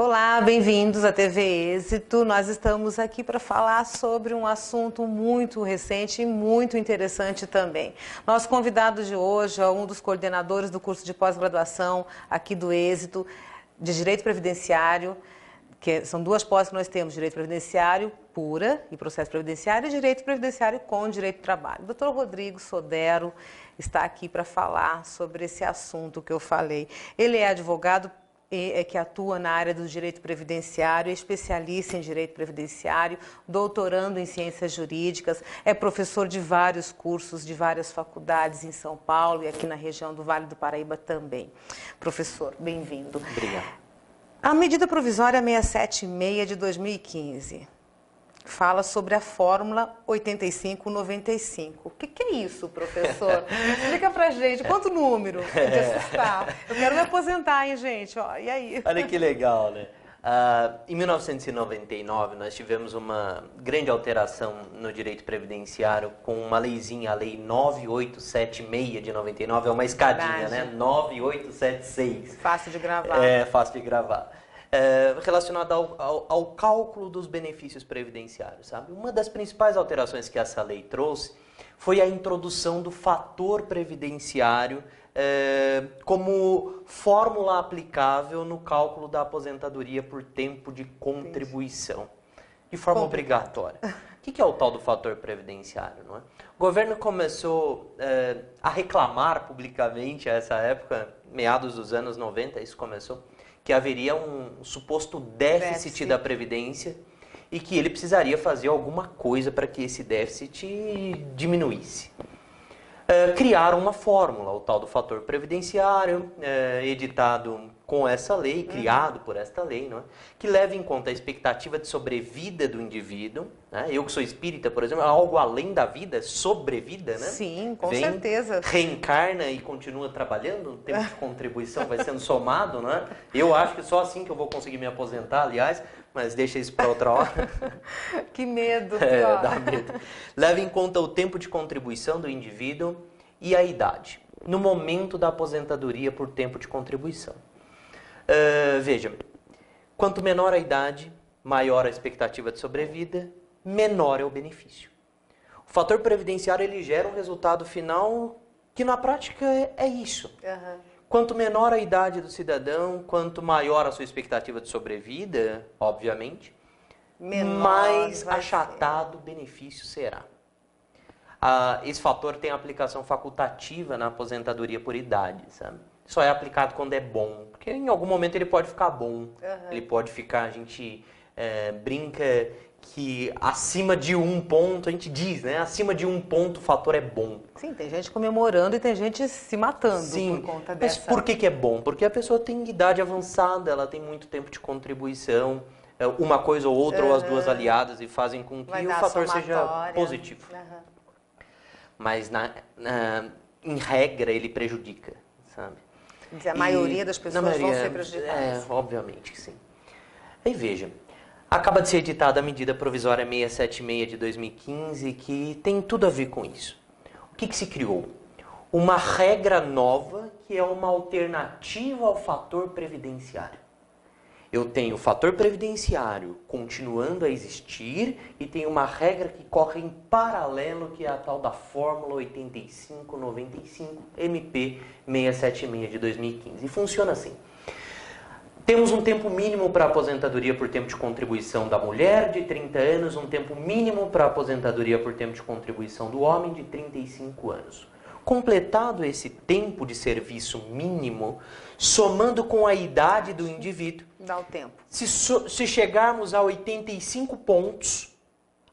Olá, bem-vindos à TV Êxito. Nós estamos aqui para falar sobre um assunto muito recente e muito interessante também. Nosso convidado de hoje é um dos coordenadores do curso de pós-graduação aqui do Êxito, de Direito Previdenciário, que são duas pós que nós temos, Direito Previdenciário pura e Processo Previdenciário e Direito Previdenciário com Direito do Trabalho. O Dr. Rodrigo Sodero está aqui para falar sobre esse assunto que eu falei. Ele é advogado que atua na área do direito previdenciário, é especialista em direito previdenciário, doutorando em ciências jurídicas, é professor de vários cursos de várias faculdades em São Paulo e aqui na região do Vale do Paraíba também. Professor, bem-vindo. Obrigado. A medida provisória 676 de 2015 fala sobre a fórmula 8595. O que é isso, professor? Explica pra gente. Quanto número? De assustar. Eu quero me aposentar, hein, gente? Ó, e aí? Olha que legal, né? Em 1999, nós tivemos uma grande alteração no direito previdenciário com uma leizinha, a Lei 9876 de 99. É uma escadinha, né? 9876. Fácil de gravar. É, fácil de gravar. Relacionado ao cálculo dos benefícios previdenciários, sabe? Uma das principais alterações que essa lei trouxe foi a introdução do fator previdenciário como fórmula aplicável no cálculo da aposentadoria por tempo de contribuição, de forma obrigatória. O que é o tal do fator previdenciário, não é? O governo começou a reclamar publicamente a essa época, meados dos anos 90, isso começou, que haveria um suposto déficit da Previdência e que ele precisaria fazer alguma coisa para que esse déficit diminuísse. Criaram uma fórmula, o tal do fator previdenciário, editado com essa lei, criado por esta lei, não é? Que leva em conta a expectativa de sobrevida do indivíduo. Né? Eu que sou espírita, por exemplo, algo além da vida, sobrevida, né? Sim, com certeza. Reencarna e continua trabalhando, o tempo de contribuição vai sendo somado, não é? Eu acho que só assim que eu vou conseguir me aposentar, aliás, mas deixa isso para outra hora. Que medo, dá medo. Leva em conta o tempo de contribuição do indivíduo e a idade, no momento da aposentadoria por tempo de contribuição. Veja, quanto menor a idade, maior a expectativa de sobrevida, menor é o benefício. O fator previdenciário ele gera um resultado final que na prática é isso. Uhum. Quanto menor a idade do cidadão, quanto maior a sua expectativa de sobrevida, obviamente, mais achatado o benefício será. Esse fator tem aplicação facultativa na aposentadoria por idade, sabe? Só é aplicado quando é bom, porque em algum momento ele pode ficar bom, ele pode ficar, a gente brinca que acima de um ponto, a gente diz, né? Acima de um ponto o fator é bom. Sim, tem gente comemorando e tem gente se matando por conta dessa. Mas por que é bom? Porque a pessoa tem idade avançada, ela tem muito tempo de contribuição, uma coisa ou outra, ou as duas aliadas, e fazem com que o fator seja positivo. Mas, em regra, ele prejudica, sabe? A maioria das pessoas vão ser prejudicadas. Obviamente que sim. Aí veja, acaba de ser editada a medida provisória 676 de 2015, que tem tudo a ver com isso. O que se criou? Uma regra nova que é uma alternativa ao fator previdenciário. Eu tenho o fator previdenciário continuando a existir e tem uma regra que corre em paralelo, que é a tal da Fórmula 8595 MP 676 de 2015. E funciona assim. Temos um tempo mínimo para aposentadoria por tempo de contribuição da mulher de 30 anos, um tempo mínimo para aposentadoria por tempo de contribuição do homem de 35 anos. Completado esse tempo de serviço mínimo, somando com a idade do indivíduo, dá o tempo. Se chegarmos a 85 pontos,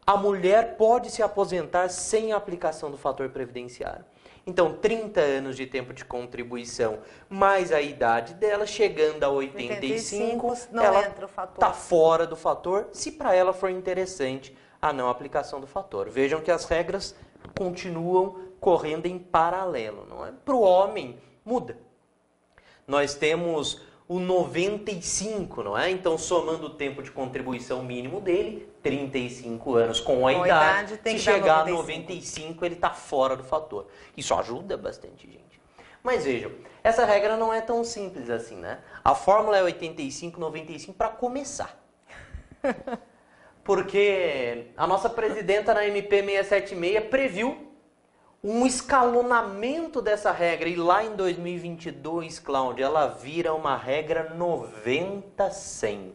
a mulher pode se aposentar sem a aplicação do fator previdenciário. Então, 30 anos de tempo de contribuição, mais a idade dela, chegando a 85, ela está fora do fator, se para ela for interessante a não aplicação do fator. Vejam que as regras continuam correndo em paralelo, não é? Para o homem, muda. Nós temos o 95, não é? Então, somando o tempo de contribuição mínimo dele, 35 anos com a idade, se chegar a 95, ele está fora do fator. Isso ajuda bastante, gente. Mas vejam, essa regra não é tão simples assim, né? A fórmula é 85-95 para começar. Porque a nossa presidenta na MP 676 previu um escalonamento dessa regra. E lá em 2022, Cláudia, ela vira uma regra 90-100.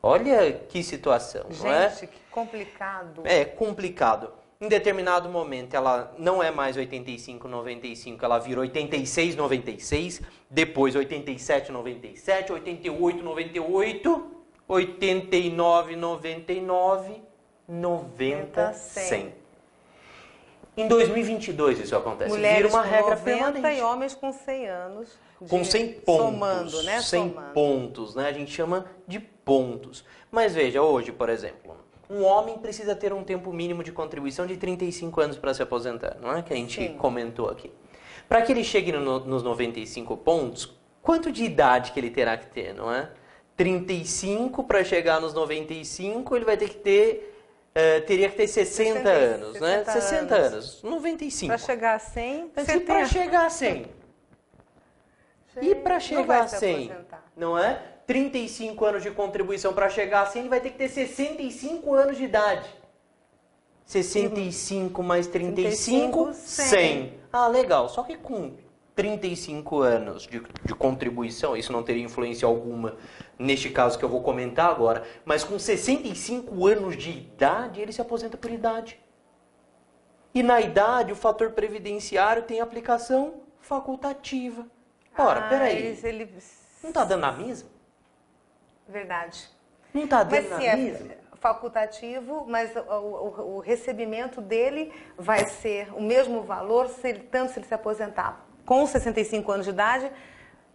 Olha que situação, não é? Gente, que complicado. É complicado. Em determinado momento, ela não é mais 85-95, ela vira 86-96, depois 87-97, 88-98, 89-99, 90-100. Em 2022 isso acontece. Mulheres vira uma com regra 90 permanente. e homens com 100 anos. Com 100 pontos. Somando, né? 100 pontos, né? A gente chama de pontos. Mas veja, hoje, por exemplo, um homem precisa ter um tempo mínimo de contribuição de 35 anos para se aposentar, não é? Que a gente comentou aqui. Para que ele chegue nos 95 pontos, quanto de idade que ele terá que ter, não é? 35 para chegar nos 95, ele vai ter que ter... teria que ter 60 anos, né? 60 anos. 95. Para chegar a 100, E para chegar a 100? E para chegar a 100? Não é? 35 anos de contribuição para chegar a 100, ele vai ter que ter 65 anos de idade. 65 mais 35, 100. Ah, legal. Só que com 35 anos de contribuição, isso não teria influência alguma neste caso que eu vou comentar agora, mas com 65 anos de idade, ele se aposenta por idade. E na idade, o fator previdenciário tem aplicação facultativa. Ora, peraí, não está dando a mesma? Verdade. Não está dando a mesma? Mas se é facultativo, mas o recebimento dele vai ser o mesmo valor, tanto se ele se aposentar com 65 anos de idade,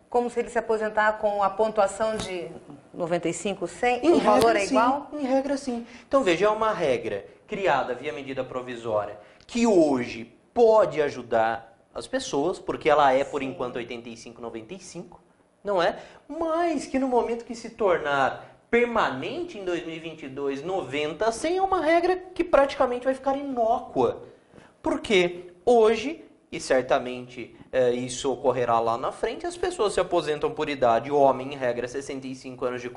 como se ele se aposentar com a pontuação de 95, 100, o valor é igual? Em regra, sim. Então, veja, é uma regra criada via medida provisória que hoje pode ajudar as pessoas, porque ela é, por enquanto, 85, 95, não é? Mas que no momento que se tornar permanente em 2022, 90, 100 é uma regra que praticamente vai ficar inócua. Porque hoje... E certamente isso ocorrerá lá na frente, as pessoas se aposentam por idade, homem em regra 65 anos de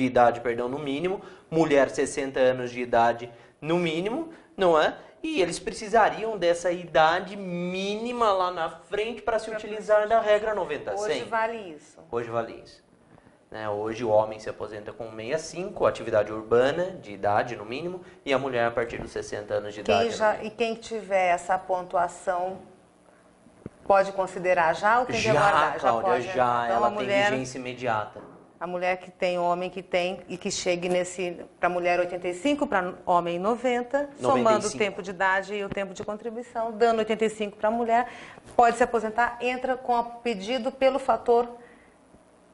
idade, no mínimo, mulher 60 anos de idade no mínimo, não é? E eles precisariam dessa idade mínima lá na frente para se utilizar da regra 90-100. Hoje vale isso. Hoje vale isso. Hoje o homem se aposenta com 65, atividade urbana, de idade no mínimo, e a mulher a partir dos 60 anos de idade. E quem tiver essa pontuação pode considerar já ou tem que aguardar? Cláudia, já então, ela tem vigência imediata. A mulher que tem, homem que tem, e que chegue para mulher 85, para homem 90, somando o tempo de idade e o tempo de contribuição, dando 85 para a mulher, pode se aposentar, entra com pedido pelo fator...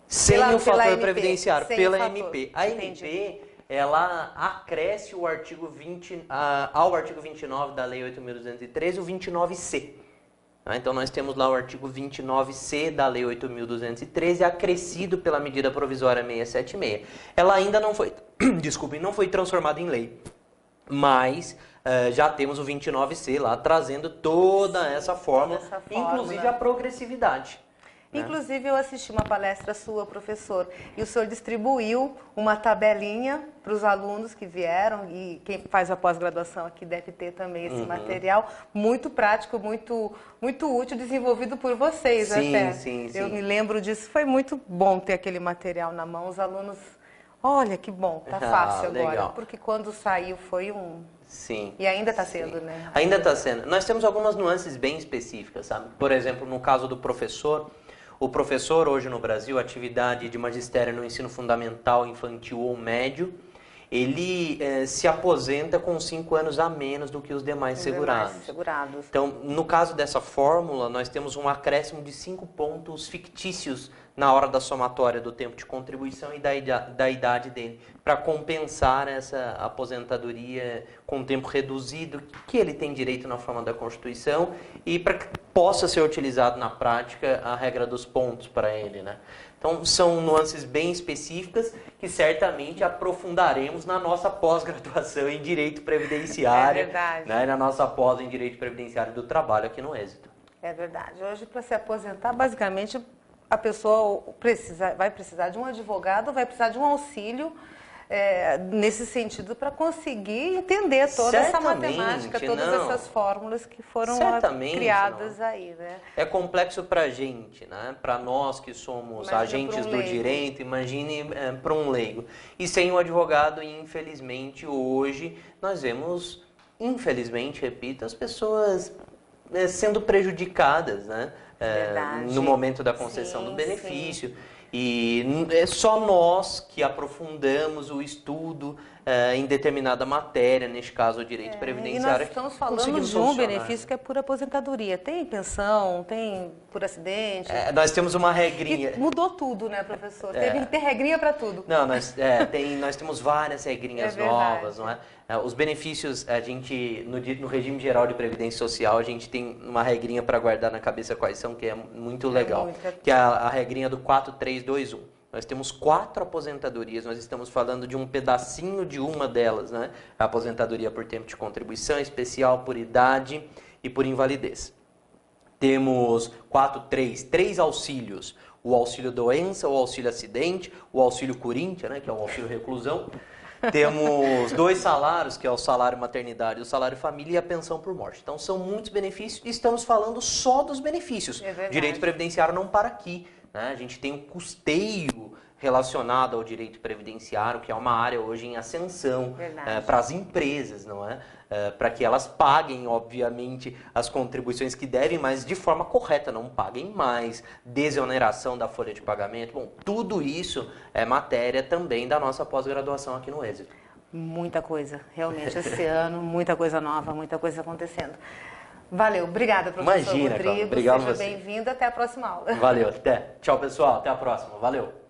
Sem o fator previdenciário, pela fator. MP. A MP, ela acresce o artigo 20, ao artigo 29 da Lei 8.213, o 29C. Então, nós temos lá o artigo 29C da Lei 8.213, acrescido pela medida provisória 676. Ela ainda não foi, não foi transformada em lei, mas já temos o 29C lá, trazendo toda essa fórmula, inclusive a progressividade. Inclusive, eu assisti uma palestra sua, professor, e o senhor distribuiu uma tabelinha para os alunos que vieram, e quem faz a pós-graduação aqui deve ter também esse material, muito prático, muito útil, desenvolvido por vocês até. Sim. Eu me lembro disso, foi muito bom ter aquele material na mão, os alunos... Olha que bom, tá fácil agora, legal. Porque quando saiu foi um... Sim. E ainda está sendo, né? Ainda está sendo. Nós temos algumas nuances bem específicas, sabe? Por exemplo, no caso do professor... O professor hoje no Brasil, atividade de magistério no ensino fundamental, infantil ou médio, ele se aposenta com 5 anos a menos do que os demais segurados. Então, no caso dessa fórmula, nós temos um acréscimo de 5 pontos fictícios na hora da somatória do tempo de contribuição e da idade dele, para compensar essa aposentadoria com tempo reduzido que ele tem direito na forma da Constituição e para que possa ser utilizado na prática a regra dos pontos para ele, né? Então, são nuances bem específicas que certamente aprofundaremos na nossa pós-graduação em Direito Previdenciário, verdade. Né, na nossa pós em Direito Previdenciário do Trabalho aqui no Êxito. É verdade. Hoje, para se aposentar, basicamente, a pessoa vai precisar de um advogado, vai precisar de um auxílio nesse sentido para conseguir entender toda essa matemática, todas essas fórmulas que foram criadas aí, né? É complexo para a gente, né? Para nós que somos agentes do direito, imagine para um leigo. E sem o advogado, infelizmente, hoje nós vemos, infelizmente, repito, as pessoas sendo prejudicadas, né? No momento da concessão do benefício. Sim. E é só nós que aprofundamos o estudo em determinada matéria, neste caso o direito previdenciário. E nós estamos falando de um benefício que é por aposentadoria. Tem pensão, tem por acidente. Nós temos uma regrinha. E mudou tudo, né, professor? Teve que ter regrinha para tudo. Não, nós temos várias regrinhas novas, não é? Os benefícios, a gente, no regime geral de previdência social, a gente tem uma regrinha para guardar na cabeça quais são, que é muito legal, que é a regrinha do 4321. Nós temos 4 aposentadorias, nós estamos falando de um pedacinho de uma delas, né? A aposentadoria por tempo de contribuição, especial por idade e por invalidez. Temos 3 auxílios, o auxílio doença, o auxílio acidente, o auxílio Corinthians, né? Que é o auxílio reclusão. Temos 2 salários, que é o salário maternidade e o salário família, e a pensão por morte. Então, são muitos benefícios e estamos falando só dos benefícios. O direito previdenciário não para aqui, né? A gente tem um custeio relacionado ao direito previdenciário, que é uma área hoje em ascensão para as empresas, não é? Para que elas paguem, obviamente, as contribuições que devem, mas de forma correta, não paguem mais, desoneração da folha de pagamento. Bom, tudo isso é matéria também da nossa pós-graduação aqui no Êxito. Muita coisa, realmente, esse ano, muita coisa nova, muita coisa acontecendo. Valeu, obrigada, professor Rodrigo. Obrigado. Seja bem-vindo, até a próxima aula. Valeu, até. Tchau, pessoal, até a próxima. Valeu.